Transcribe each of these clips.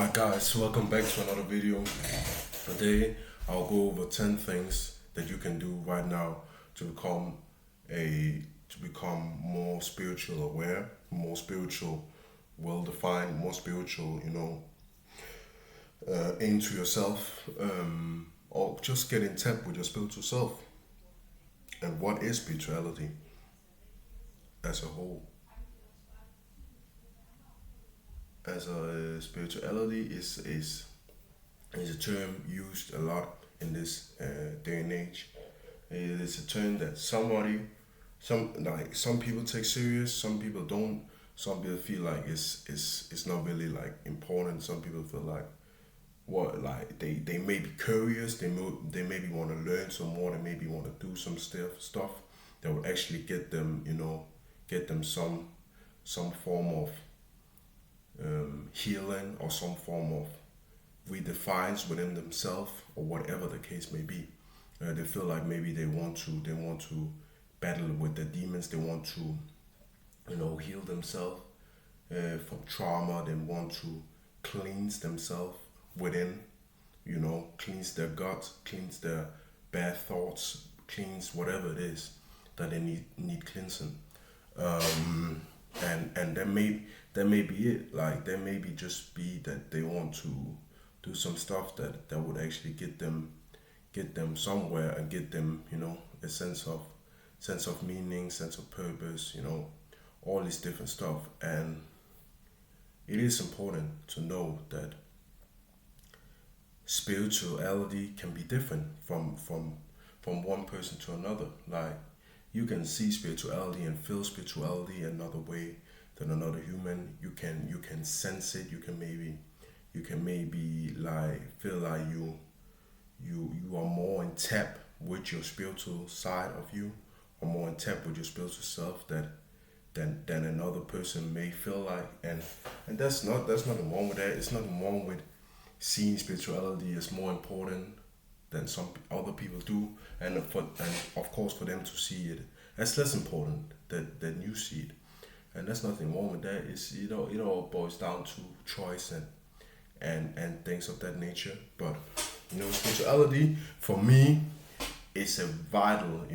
Alright guys, welcome back to another video. Today I'll go over 10 things that you can do right now to become more spiritual aware, more spiritual, well defined, more spiritual, into yourself, or just get in tap with your spiritual self. And what is spirituality as a whole? As a spirituality is a term used a lot in this day and age. It is a term that some people take serious, some people don't. Some people feel like it's not really like important. Some people feel like they may be curious. They maybe want to learn some more. They maybe want to do some stuff that would actually get them some form of healing or some form of redefines within themselves or whatever the case may be. They feel like maybe they want to battle with the demons. They want to heal themselves from trauma. They want to cleanse themselves within, cleanse their guts, cleanse their bad thoughts, cleanse whatever it is that they need cleansing. And that may be it. Like that may be just be that they want to do some stuff that would actually get them somewhere and get them a sense of meaning, sense of purpose, all this different stuff. And it is important to know that spirituality can be different from one person to another. Like you can see spirituality and feel spirituality another way than another human. You can sense it. You can maybe like feel like you are more in tap with your spiritual side of you, or more in tap with your spiritual self than another person may feel like. And that's nothing wrong with that. It's nothing wrong with seeing spirituality as more important than some other people do, and of course for them to see it as less important than you see it. And there's nothing wrong with that. It's it all boils down to choice and things of that nature. But spirituality for me is a vital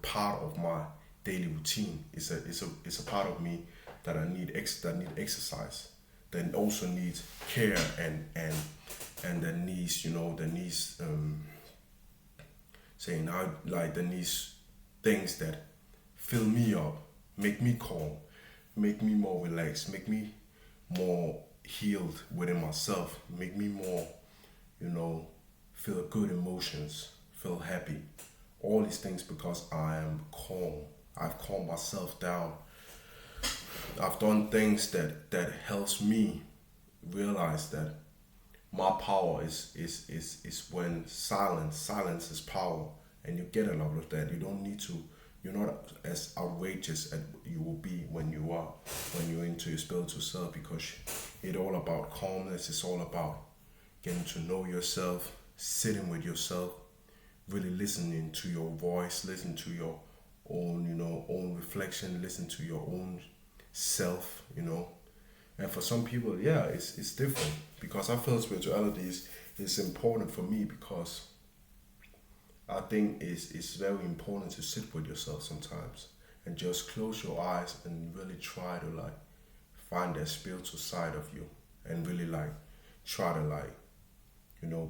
part of my daily routine. It's a part of me that I need that need exercise, that also needs care and that needs saying out, like that needs things that fill me up, make me calm, make me more relaxed, make me more healed within myself, make me more, feel good emotions, feel happy. All these things because I am calm. I've calmed myself down. I've done things that helps me realize that my power is when silence is power, and you get a lot of that. You're not as outrageous as you will be when you're into your spiritual self, because it's all about calmness. It's all about getting to know yourself, sitting with yourself, really listening to your voice, listen to your own reflection, listen to your own self, And for some people, yeah, it's different, because I feel spirituality is important for me, because I think it's very important to sit with yourself sometimes and just close your eyes and really try to like find that spiritual side of you, and really like try to like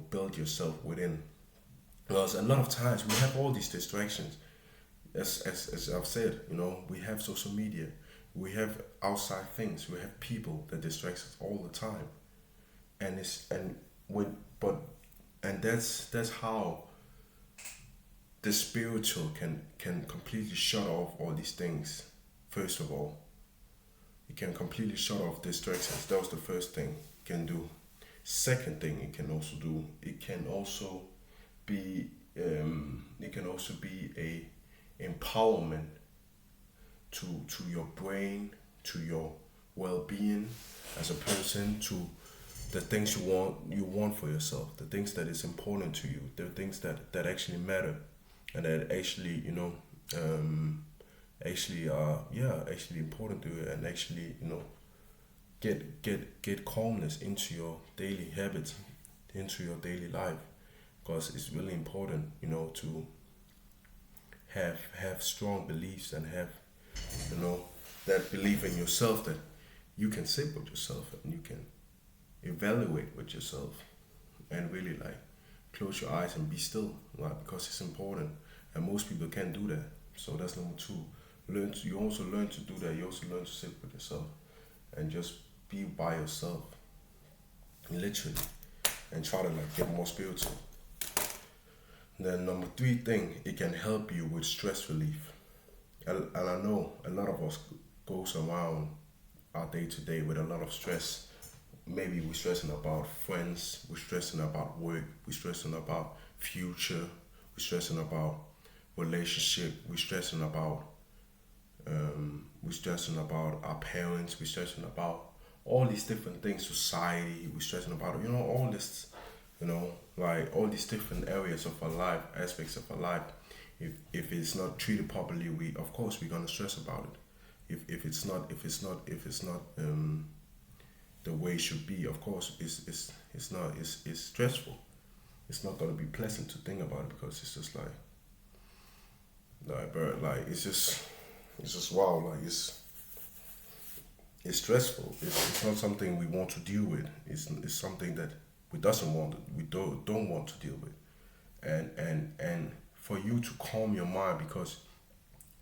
build yourself within. Because a lot of times we have all these distractions, as I've said, we have social media, we have outside things, we have people that distract us all the time, and that's how the spiritual can completely shut off all these things. First of all, it can completely shut off distractions. That was the first thing it can do. Second thing it can also do, it can also be a empowerment to your brain, to your well-being as a person, to the things you want for yourself, the things that is important to you, the things that actually matter, and that actually actually important to you, and actually get calmness into your daily habits, into your daily life, because it's really important, to have strong beliefs and have, that belief in yourself, that you can sit with yourself and you can evaluate with yourself and really like close your eyes and be still, right? Because it's important, and most people can't do that. So that's number two. You also learn to do that. You also learn to sit with yourself and just be by yourself, literally, and try to like get more spiritual. Then number three thing, it can help you with stress relief. And I know a lot of us goes around our day to day with a lot of stress. Maybe we're stressing about friends, we're stressing about work, we're stressing about future, we're stressing about relationship, we're stressing about our parents, we're stressing about all these different things, society, we're stressing about, all this, like all these different areas of our life, aspects of our life. If it's not treated properly, we of course we're gonna stress about it. If it's not the way it should be, of course it's stressful. It's not gonna be pleasant to think about it, because it's just bro, like it's just wow, like it's stressful. It's not something we want to deal with. It's something that we don't want to deal with. And for you to calm your mind, because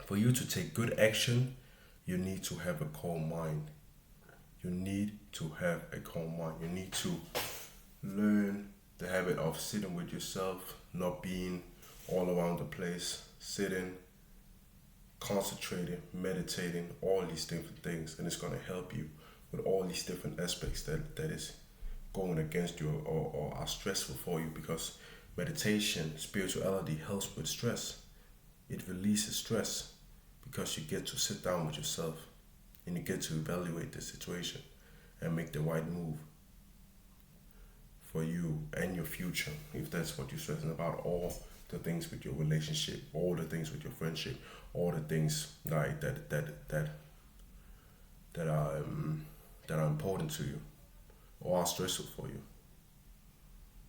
for you to take good action, you need to have a calm mind. You need to have a calm mind. You need to learn the habit of sitting with yourself, not being all around the place, sitting, concentrating, meditating, all these different things, and it's going to help you with all these different aspects that is going against you, or are stressful for you, because meditation, spirituality helps with stress. It releases stress because you get to sit down with yourself and you get to evaluate the situation and make the right move for you and your future, if that's what you're stressing about. All the things with your relationship, all the things with your friendship, all the things like that are important to you or are stressful for you.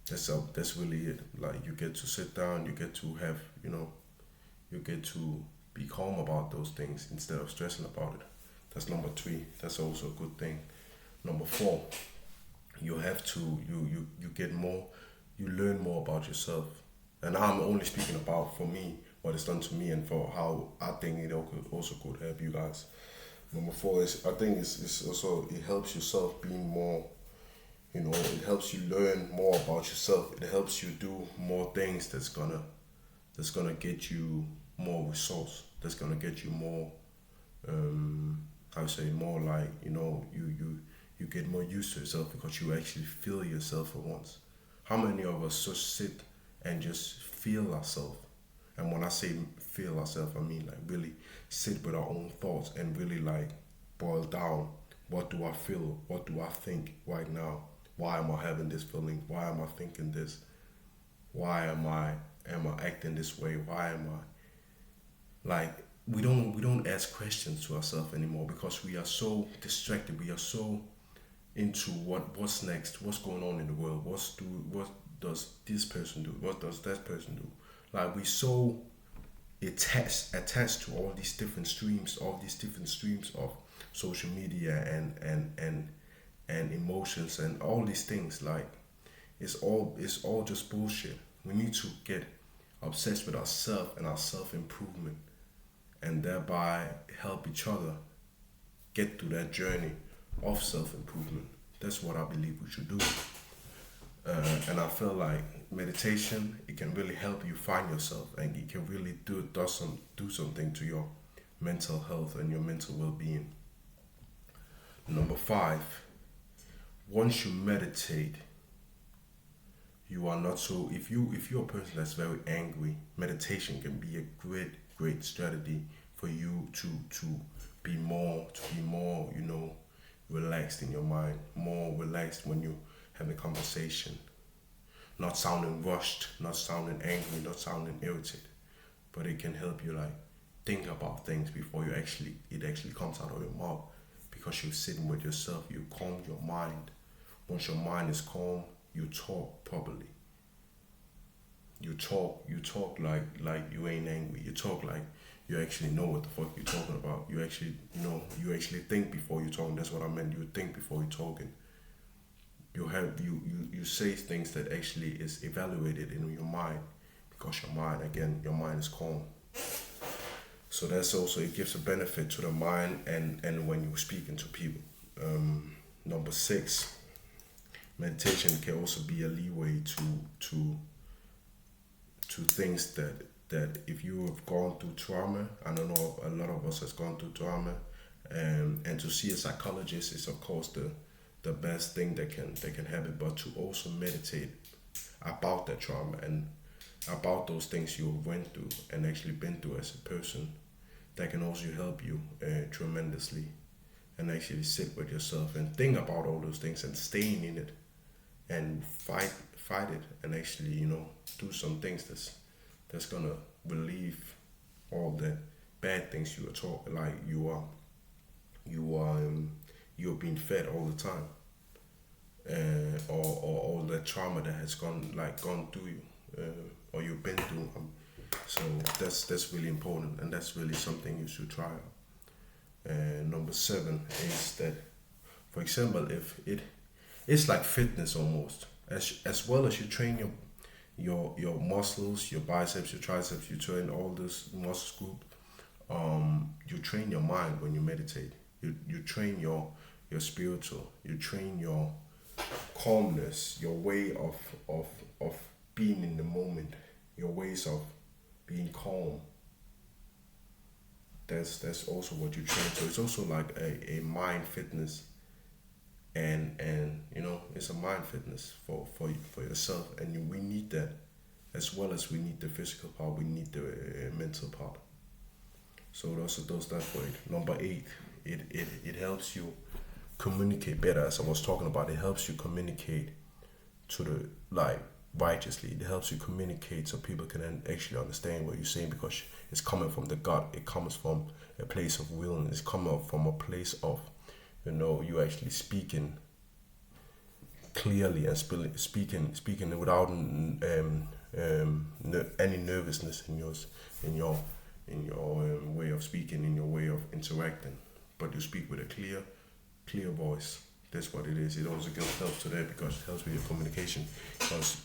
That's really it. Like, you get to sit down, you get to have, you get to be calm about those things instead of stressing about it. That's number three. That's also a good thing. Number four, you have to you get more, you learn more about yourself. And I'm only speaking about, for me, what it's done to me, and for how I think it also could help you guys. Number four is, I think it's also, it helps yourself being more, it helps you learn more about yourself. It helps you do more things that's gonna get you more results. That's gonna get you more, I would say more like, you get more used to yourself, because you actually feel yourself for once. How many of us just sit and just feel ourselves? And when I say feel ourselves, I mean like really sit with our own thoughts and really like boil down, what do I feel? What do I think right now? Why am I having this feeling? Why am I thinking this? Why am I acting this way? Why am I like, we don't ask questions to ourselves anymore, because we are so distracted. We are so into what's next, what's going on in the world, what does this person do, what does that person do. Like, we so attached to all these different streams of social media and emotions and all these things. Like, it's all just bullshit. We need to get obsessed with ourselves and our self-improvement, and thereby help each other get through that journey of self-improvement. That's what I believe we should do. And I feel like meditation, it can really help you find yourself, and it can really do something to your mental health and your mental well-being. Number five, once you meditate, you are not so, if you're a person that's very angry, meditation can be a great strategy for you to be more relaxed in your mind, more relaxed when you have a conversation, not sounding rushed, not sounding angry, not sounding irritated, but it can help you like think about things before it actually comes out of your mouth, because you're sitting with yourself. You calm your mind. Once your mind is calm, you talk properly. You talk like you ain't angry. You talk like you actually know what the fuck you're talking about. You actually think before you're talking. That's what I meant. You think before you're talking. You say things that actually is evaluated in your mind, because your mind is calm. So that's also, it gives a benefit to the mind and when you're speaking to people. Number 6, meditation can also be a leeway to things that if you have gone through trauma. I don't know, a lot of us has gone through trauma, and to see a psychologist is of course the best thing that can happen, but to also meditate about that trauma and about those things you went through and actually been through as a person, that can also help you tremendously, and actually sit with yourself and think about all those things and staying in it and fight it, and actually do some things that's gonna relieve all the bad things you are taught, like you're being fed all the time, or all the trauma that has gone through you, or you've been through. So that's really important, and that's really something you should try out. Number 7 is that, for example, if it's like fitness almost, as well as you train your muscles, your biceps, your triceps, you train all this muscle group. You train your mind when you meditate. You train your spiritual. You train your calmness, your way of being in the moment, your ways of being calm. That's also what you train. So it's also like a mind fitness, and it's a mind fitness for yourself, and we need that as well as we need the physical part. We need the mental part. So those that for it. Number 8, it helps you communicate better. As I was talking about, it helps you communicate to the righteously. It helps you communicate so people can actually understand what you're saying, because it's coming from the gut. It comes from a place of will, it's coming from a place of you actually speaking clearly and speaking without any nervousness in your way of speaking, in your way of interacting, but you speak with a clear voice. That's what it is. It also helps to that, because it helps with your communication. Because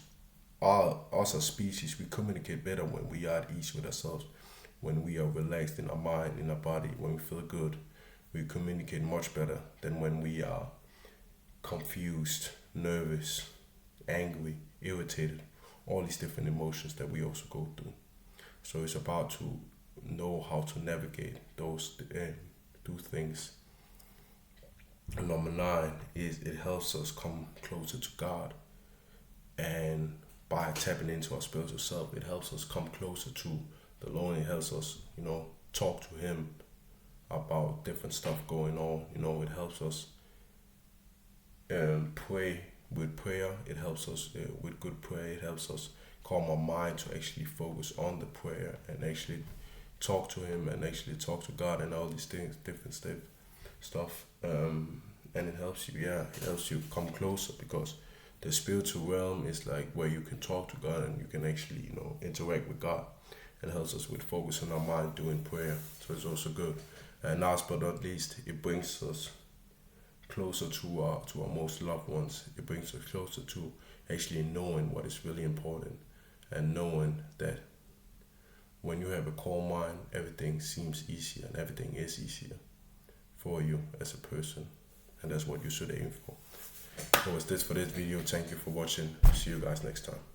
us as species, we communicate better when we are at ease with ourselves, when we are relaxed in our mind, in our body, when we feel good. We communicate much better than when we are confused, nervous, angry, irritated, all these different emotions that we also go through. So it's about to know how to navigate those two things. And number 9 is it helps us come closer to God, and by tapping into our spiritual self, it helps us come closer to the Lord. It helps us, talk to Him about different stuff going on. It helps us pray with prayer. It helps us with good prayer. It helps us calm our mind to actually focus on the prayer and actually talk to Him and actually talk to God and all these things, different stuff. And it helps you, it helps you come closer, because the spiritual realm is like where you can talk to God and you can actually, interact with God. It helps us with focusing our mind doing prayer. So it's also good. And last but not least, it brings us closer to our most loved ones. It brings us closer to actually knowing what is really important, and knowing that when you have a calm mind, everything seems easier, and everything is easier for you as a person, and that's what you should aim for. So it's this for this video. Thank you for watching. See you guys next time.